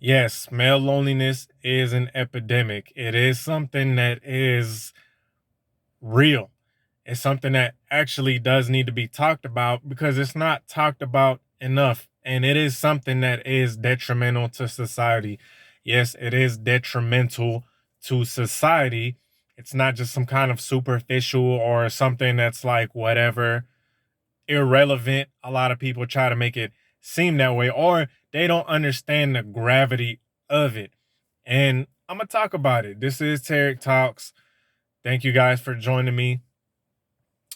Yes, male loneliness is an epidemic. It is something that is real. It's something that actually does need to be talked about because it's not talked about enough. And it is something that is detrimental to society. Yes, it is detrimental to society. It's not just some kind of superficial or something that's like whatever, irrelevant. A lot of people try to make it seem that way, or they don't understand the gravity of it. And I'm gonna talk about it. This is Tarek Talks. Thank you guys for joining me.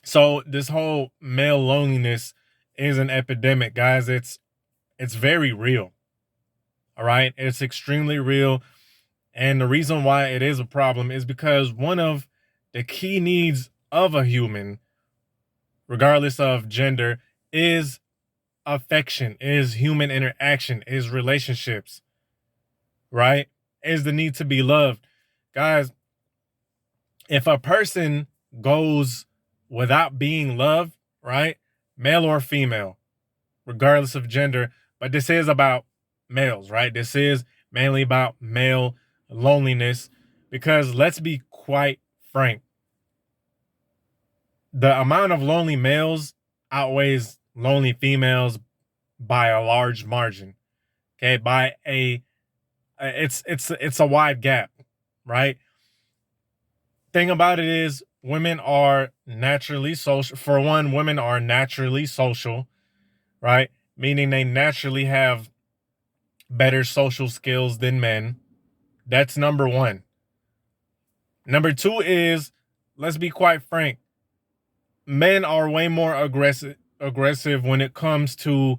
So this whole male loneliness is an epidemic, guys. It's very real. All right. It's extremely real. And the reason why it is a problem is because one of the key needs of a human, regardless of gender, is affection, is human interaction, is relationships, right? Is the need to be loved. Guys, if a person goes without being loved, right? Male or female, regardless of gender, but this is about males, right? This is mainly about male loneliness because let's be quite frank, the amount of lonely males outweighs lonely females by a large margin. Okay, by a it's a wide gap, right? Thing about it is women are naturally social. For one, women are naturally social, right? Meaning they naturally have better social skills than men. That's number one. Number two is, let's be quite frank, men are way more aggressive when it comes to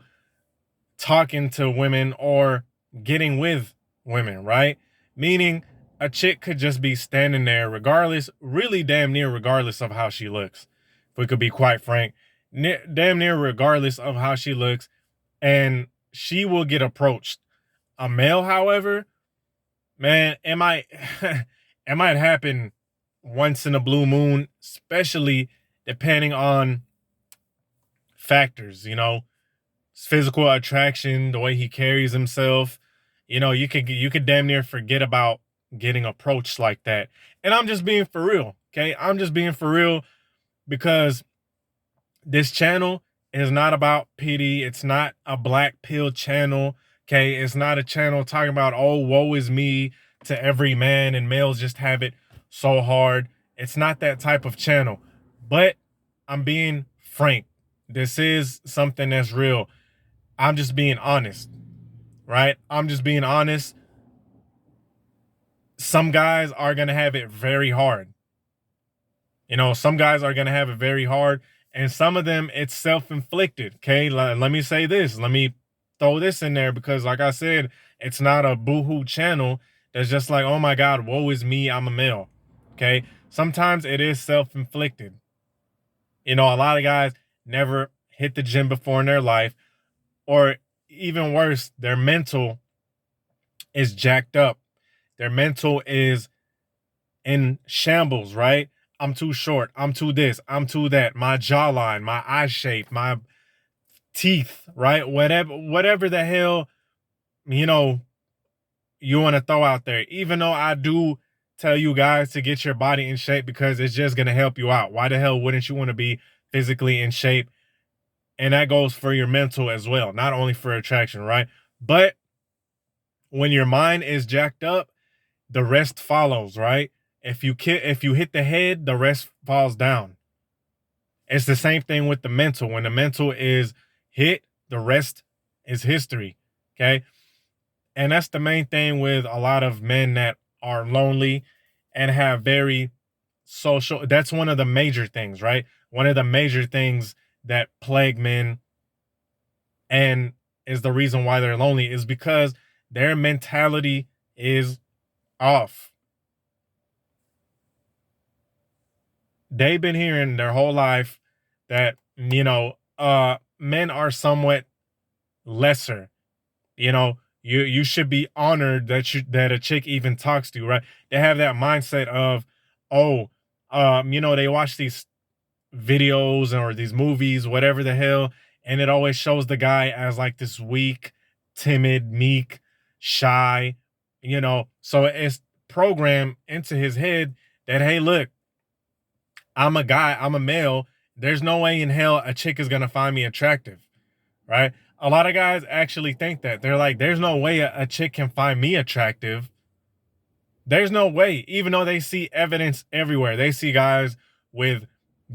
talking to women or getting with women, right? Meaning a chick could just be standing there regardless, really damn near regardless of how she looks. If we could be quite frank, damn near regardless of how she looks, and she will get approached. A male, however, man, it might happen once in a blue moon, especially depending on factors, physical attraction, the way he carries himself. You could damn near forget about getting approached like that. And I'm just being for real, okay? I'm just being for real because this channel is not about pity. It's not a black pill channel, okay? It's not a channel talking about, oh, woe is me to every man and males just have it so hard. It's not that type of channel. But I'm being frank. This is something that's real. I'm just being honest, right? I'm just being honest. Some guys are going to have it very hard. Some guys are going to have it very hard. And some of them, it's self-inflicted. Okay. Let me say this. Let me throw this in there because, like I said, it's not a boohoo channel that's just like, oh my God, woe is me. I'm a male. Okay. Sometimes it is self-inflicted. A lot of guys never hit the gym before in their life, or even worse, their mental is jacked up. Their mental is in shambles, right? I'm too short. I'm too this. I'm too that. My jawline, my eye shape, my teeth, right? Whatever the hell, you know, you want to throw out there. Even though I do tell you guys to get your body in shape because it's just going to help you out. Why the hell wouldn't you want to be physically in shape? And that goes for your mental as well, not only for attraction, right? But when your mind is jacked up, the rest follows, right? If you hit the head, the rest falls down. It's the same thing with the mental. When the mental is hit, the rest is history. Okay. And that's the main thing with a lot of men that are lonely and have very social. That's one of the major things, right? One of the major things that plague men and is the reason why they're lonely is because their mentality is off. They've been hearing their whole life that, men are somewhat lesser. You should be honored that a chick even talks to you, right? They have that mindset of, oh, they watch these videos or these movies, whatever the hell, and it always shows the guy as like this weak, timid, meek, shy, so it's programmed into his head that, hey, look, I'm a guy, I'm a male. There's no way in hell a chick is gonna find me attractive, right? A lot of guys actually think that. They're like, there's no way a chick can find me attractive. There's no way, even though they see evidence everywhere. They see guys with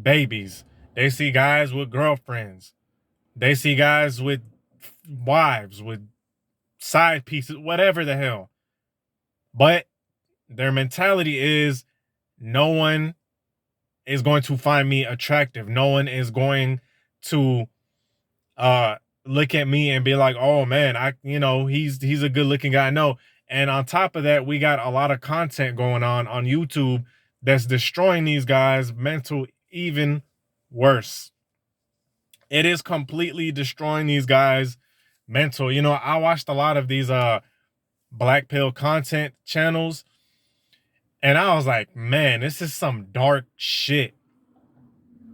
babies, they see guys with girlfriends, they see guys with wives, with side pieces, whatever the hell. But their mentality is, no one is going to find me attractive. No one is going to uh look at me and be like, oh man, he's a good looking guy. No. And on top of that, we got a lot of content going on YouTube that's destroying these guys' mental even worse. It is completely destroying these guys' mental. I watched a lot of these black pill content channels, and I was like, man, this is some dark shit.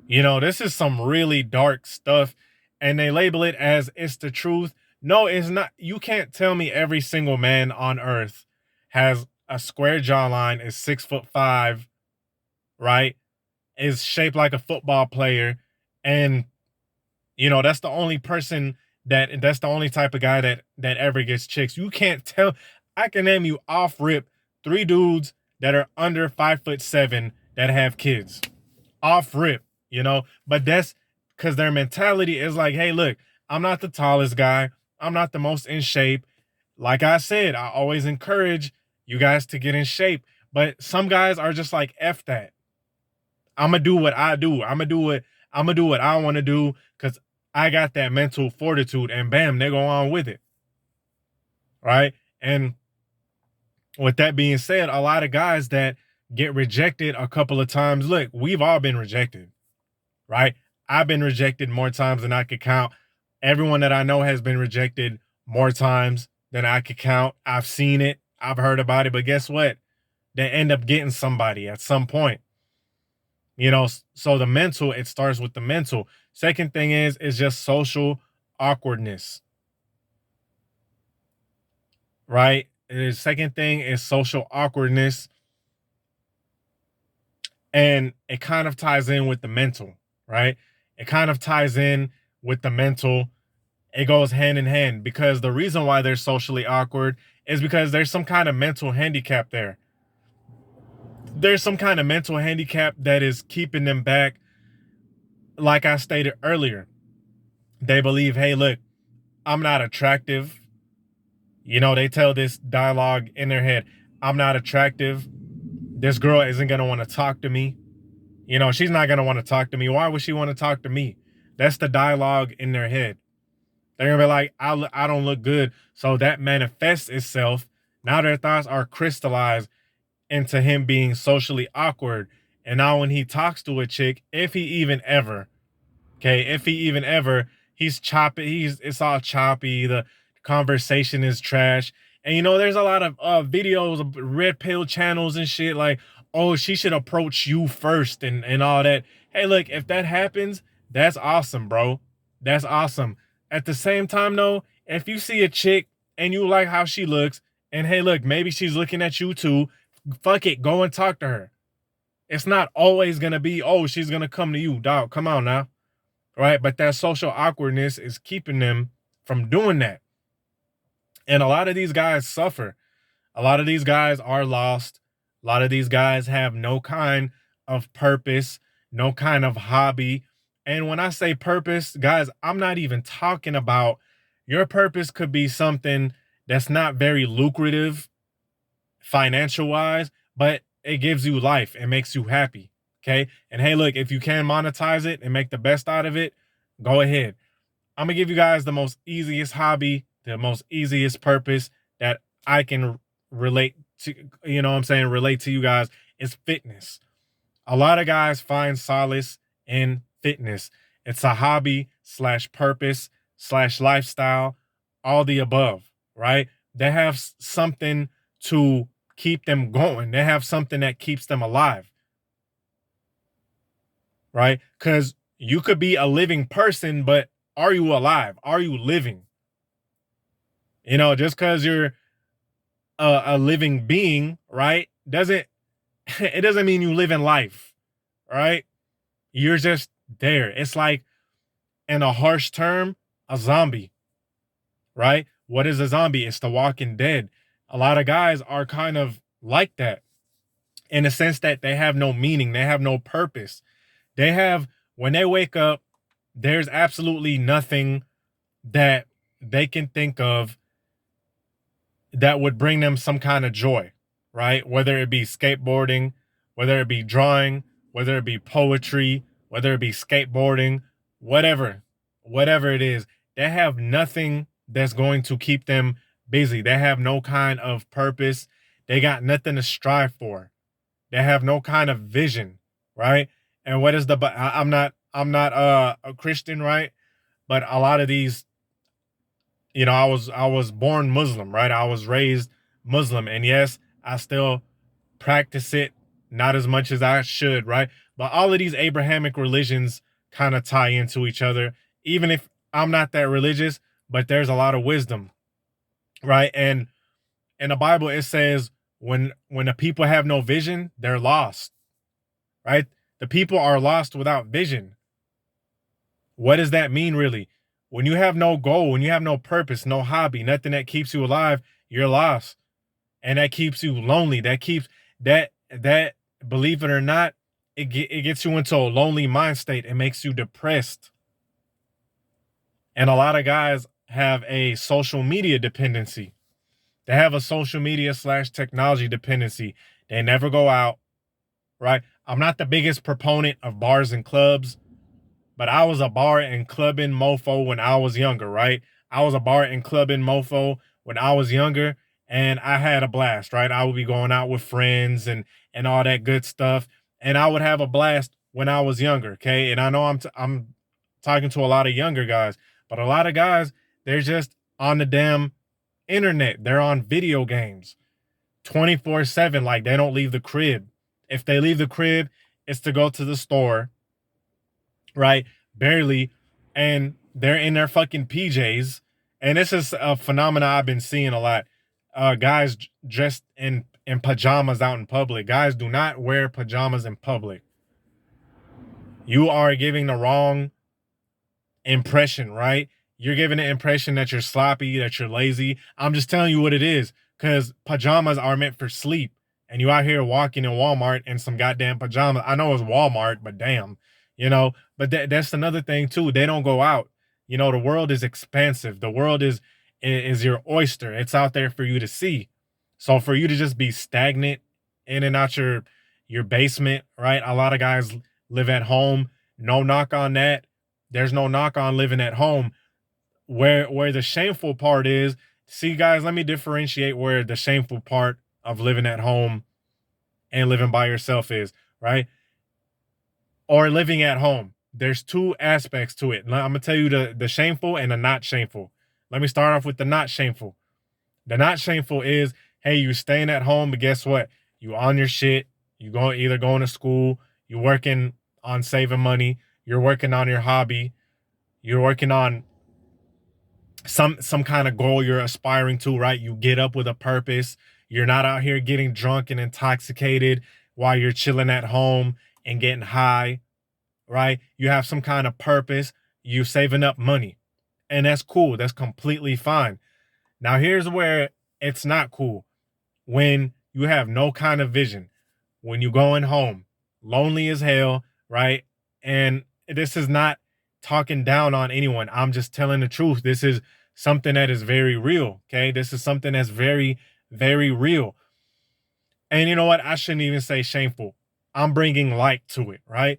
This is some really dark stuff, and they label it as it's the truth. No, it's not. You can't tell me every single man on earth has a square jawline, is 6'5", right? Is shaped like a football player, and that's the only person that's the only type of guy that ever gets chicks. You can't tell. I can name you off rip 3 dudes that are under 5'7" that have kids. Off rip. But that's because their mentality is like, hey, look, I'm not the tallest guy. I'm not the most in shape. Like I said, I always encourage you guys to get in shape. But some guys are just like, F that. I'm going to do what I do. I'm going to do what I want to do because I got that mental fortitude, and bam, they go on with it. Right. And with that being said, a lot of guys that get rejected a couple of times, look, we've all been rejected. Right? I've been rejected more times than I could count. Everyone that I know has been rejected more times than I could count. I've seen it. I've heard about it. But guess what? They end up getting somebody at some point. So the mental, it starts with the mental. Second thing is just social awkwardness. Right? The second thing is social awkwardness. And it kind of ties in with the mental, right? It kind of ties in with the mental. It goes hand in hand, because the reason why they're socially awkward is because there's some kind of mental handicap there. There's some kind of mental handicap that is keeping them back. Like I stated earlier, they believe, hey, look, I'm not attractive. They tell this dialogue in their head, I'm not attractive. This girl isn't going to want to talk to me. She's not going to want to talk to me. Why would she want to talk to me? That's the dialogue in their head. They're going to be like, I don't look good. So that manifests itself. Now their thoughts are crystallized into him being socially awkward. And now when he talks to a chick, if he even ever, he's choppy. It's all choppy. The conversation is trash. And there's a lot of videos of red pill channels and shit like, oh, she should approach you first and all that. Hey, look, if that happens, that's awesome, bro. That's awesome. At the same time, though, if you see a chick and you like how she looks, and hey, look, maybe she's looking at you too, fuck it, go and talk to her. It's not always going to be, oh, she's going to come to you, dog. Come on now. Right? But that social awkwardness is keeping them from doing that. And a lot of these guys suffer. A lot of these guys are lost. A lot of these guys have no kind of purpose, no kind of hobby. And when I say purpose, guys, I'm not even talking about your purpose could be something that's not very lucrative financial wise, but it gives you life. It makes you happy. Okay. And hey, look, if you can monetize it and make the best out of it, go ahead. I'm going to give you guys the most easiest hobby, the most easiest purpose that I can relate to, relate to you guys is fitness. A lot of guys find solace in fitness. It's a hobby / purpose / lifestyle, all the above, right? They have something to keep them going. They have something that keeps them alive, right? Because you could be a living person, but are you alive? Are you living? Just because you're a living being, right, doesn't it doesn't mean you live in life, right? You're just there. It's like, in a harsh term, a zombie, right? What is a zombie? It's the Walking Dead. A lot of guys are kind of like that, in the sense that they have no meaning, they have no purpose. They have, when they wake up, there's absolutely nothing that they can think of that would bring them some kind of joy, right? Whether it be skateboarding, whether it be drawing, whether it be poetry, whether it be skateboarding, whatever, whatever it is, they have nothing that's going to keep them busy. They have no kind of purpose. They got nothing to strive for. They have no kind of vision, right? And what is the, I'm not a Christian, right? But a lot of these, I was born Muslim, right? I was raised Muslim, and yes, I still practice it, not as much as I should, right? But all of these Abrahamic religions kind of tie into each other, even if I'm not that religious, but there's a lot of wisdom, right? And in the Bible it says, when the people have no vision, they're lost, right? The people are lost without vision. What does that mean, really? When you have no goal, when you have no purpose, no hobby, nothing that keeps you alive, you're lost. And that keeps you lonely. That keeps that believe it or not, it gets you into a lonely mind state. It makes you depressed. And a lot of guys have a social media dependency. They have a social media / technology dependency. They never go out, right? I'm not the biggest proponent of bars and clubs, but I was a bar and clubbing mofo when I was younger, right? I was a bar and clubbing mofo when I was younger, and I had a blast, right? I would be going out with friends and all that good stuff, and I would have a blast when I was younger, okay? And I know I'm talking to a lot of younger guys, but a lot of guys, they're just on the damn internet. They're on video games 24/7, like they don't leave the crib. If they leave the crib, it's to go to the store, right? Barely. And they're in their fucking PJs. And this is a phenomena I've been seeing a lot. Guys dressed in pajamas out in public. Guys, do not wear pajamas in public. You are giving the wrong impression, right? You're giving the impression that you're sloppy, that you're lazy. I'm just telling you what it is, because pajamas are meant for sleep. And you out here walking in Walmart in some goddamn pajamas. I know it's Walmart, but damn, but that's another thing too. They don't go out. The world is expansive. The world is your oyster. It's out there for you to see. So for you to just be stagnant in and out your basement, right? A lot of guys live at home. No knock on that. There's no knock on living at home. Where the shameful part is, see guys, let me differentiate where the shameful part of living at home and living by yourself is, right? Or living at home. There's two aspects to it. I'm gonna tell you the shameful and the not shameful. Let me start off with the not shameful. The not shameful is, hey, you staying at home, but guess what? You on your shit. You either going to school, you working on saving money, you're working on your hobby, you're working on some kind of goal you're aspiring to, right? You get up with a purpose. You're not out here getting drunk and intoxicated while you're chilling at home and getting high, right? You have some kind of purpose. You're saving up money. And that's cool. That's completely fine. Now, here's where it's not cool. When you have no kind of vision, when you're going home, lonely as hell, right? And this is not talking down on anyone. I'm just telling the truth. This is something that is very real, okay? This is something that's very, very real. And you know what? I shouldn't even say shameful. I'm bringing light to it, right?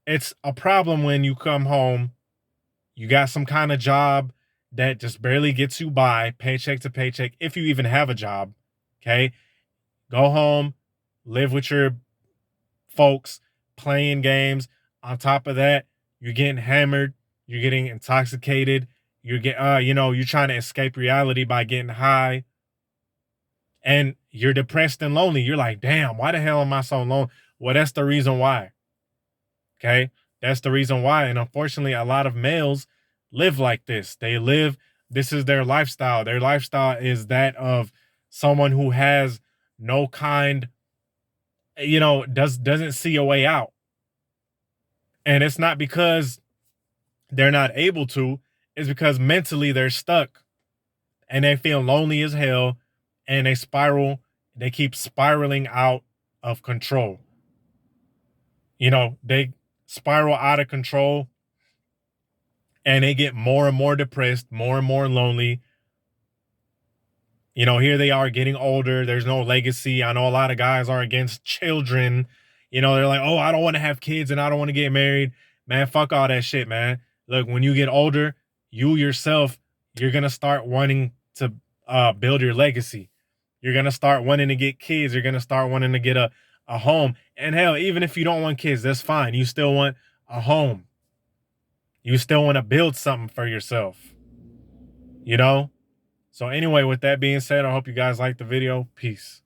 It's a problem when you come home, you got some kind of job that just barely gets you by, paycheck to paycheck, if you even have a job, okay? Go home, live with your folks, playing games. On top of that, you're getting hammered, you're getting intoxicated, you're trying to escape reality by getting high, and you're depressed and lonely. You're like, damn, why the hell am I so alone? Well, that's the reason why. Okay. That's the reason why. And unfortunately, a lot of males live like this. This is their lifestyle. Their lifestyle is that of someone who has no kind, doesn't see a way out. And it's not because they're not able to, it's because mentally they're stuck and they feel lonely as hell, and they keep spiraling out of control. They spiral out of control and they get more and more depressed, more and more lonely. Here they are getting older. There's no legacy. I know a lot of guys are against children. They're like, oh, I don't want to have kids and I don't want to get married. Man, fuck all that shit, man. Look, when you get older, you yourself, you're going to start wanting to build your legacy. You're going to start wanting to get kids. You're going to start wanting to get a home. And hell, even if you don't want kids, that's fine. You still want a home. You still want to build something for yourself. So anyway, with that being said, I hope you guys liked the video. Peace.